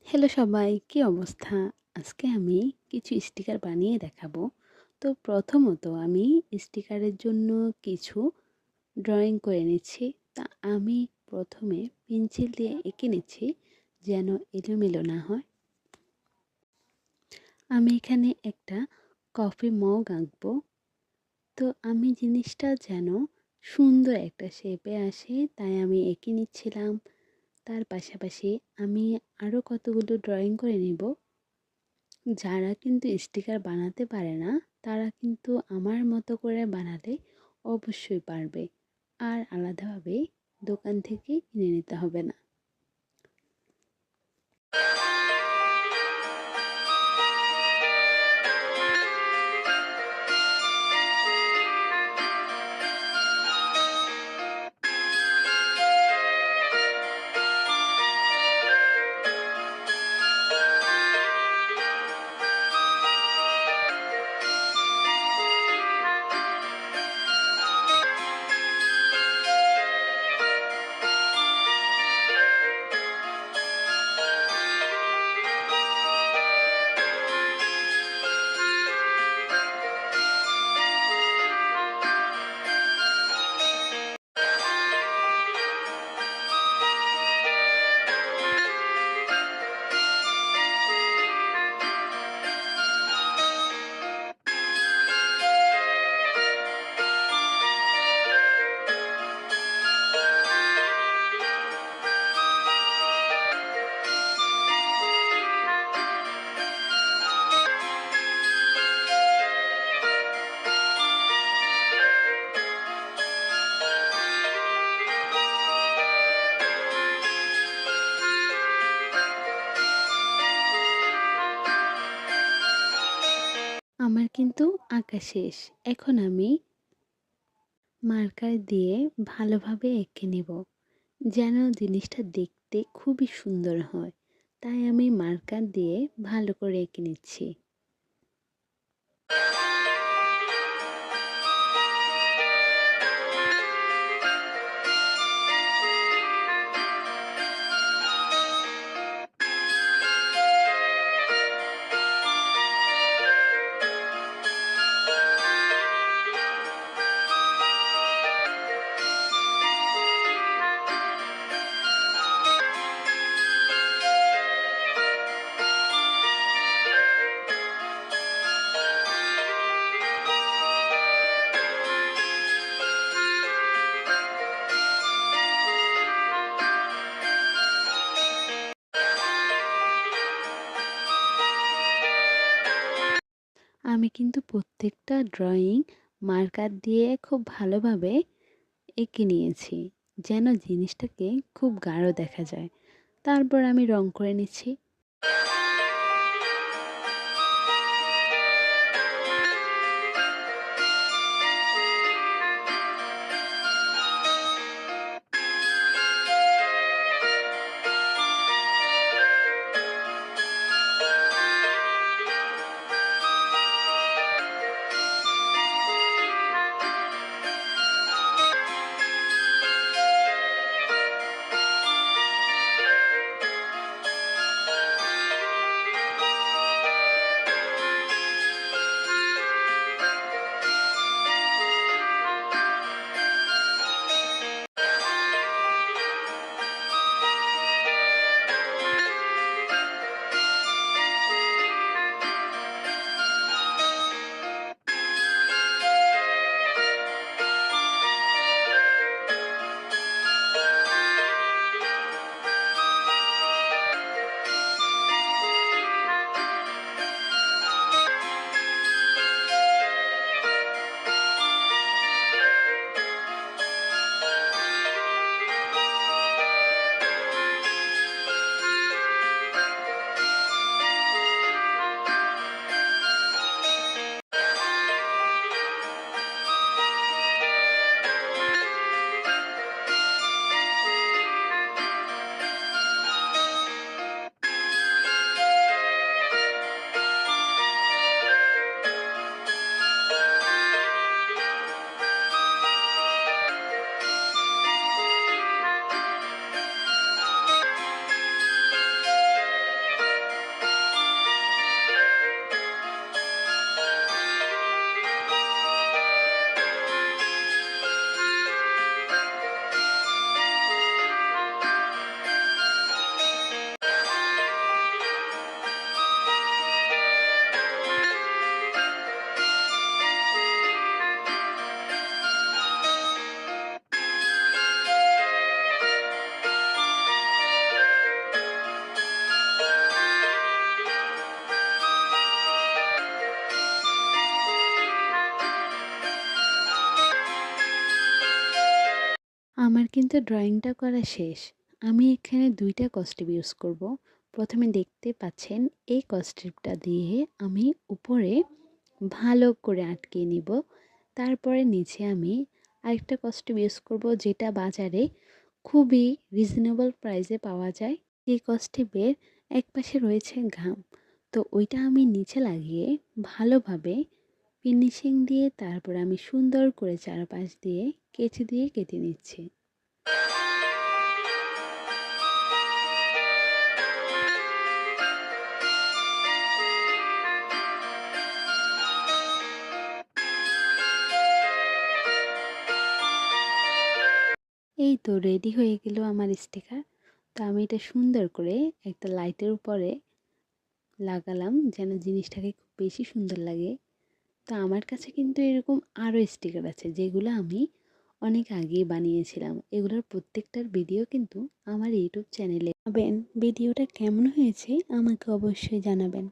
Hello সবাই, কি অবস্থা? আজকে আমি কিছু স্টিকার বানিয়ে দেখাবো। তো প্রথমত আমি স্টিকারের জন্য কিছু ড্রয়িং করে নিচ্ছি। তা আমি প্রথমে পেন্সিল দিয়ে এঁকে নিচ্ছি যেন এলোমেলো না হয়। আমি এখানে একটা কফি মগ আঁকবো। তো আমি জিনিসটা যেন সুন্দর একটা শেপে আসে তাই আমি এঁকে নিচ্ছিলাম। তার পাশাপাশি আমি আরও কতগুলো ড্রয়িং করে নিব। যারা কিন্তু স্টিকার বানাতে পারে না তারা কিন্তু আমার মতো করে বানালে অবশ্যই পারবে, আর আলাদাভাবে দোকান থেকে কিনে নিতে হবে না। আমার কিন্তু আঁকা শেষ। এখন আমি মার্কার দিয়ে ভালোভাবে এঁকে নেব যেন জিনিসটা দেখতে খুবই সুন্দর হয়। তাই আমি মার্কার দিয়ে ভালো করে এঁকে নিচ্ছি। আমি কিন্তু প্রত্যেকটা ড্রয়িং মার্কার দিয়ে খুব ভালোভাবে এঁকে নিয়েছি যেন জিনিসটাকে খুব গাঢ় দেখা যায়। তারপর আমি রং করে নিচ্ছি। কিন্তু ড্রয়িংটা করা শেষ। আমি এখানে ২টা কস্টেপ ইউজ করব। প্রথমে দেখতে পাচ্ছেন এই কস্টেপটা দিয়ে আমি উপরে ভালো করে আটকিয়ে নিব। তারপরে নিচে আমি আরেকটা কস্টেপ ইউজ করব, যেটা বাজারে খুবই রিজনেবল প্রাইসে পাওয়া যায়। এই কস্টেপের একপাশে রয়েছে ঘাম, তো ওইটা আমি নিচে লাগিয়ে ভালোভাবে ফিনিশিং দিয়ে তারপর আমি সুন্দর করে চারপাশ দিয়ে কেচি দিয়ে কেটে নিচ্ছি। এই তো রেডি হয়ে গেল আমার স্টিকার। তো আমি এটা সুন্দর করে একটা লাইটের উপরে লাগালাম যেন জিনিসটাকে খুব বেশি সুন্দর লাগে। তো আমার কাছে কিন্তু এরকম আরও স্টিকার আছে, যেগুলো আমি অনেক আগেই বানিয়েছিলাম। এগুলোর প্রত্যেকটার ভিডিও কিন্তু আমার ইউটিউব চ্যানেলে পাবেন। ভিডিওটা কেমন হয়েছে আমাকে অবশ্যই জানাবেন।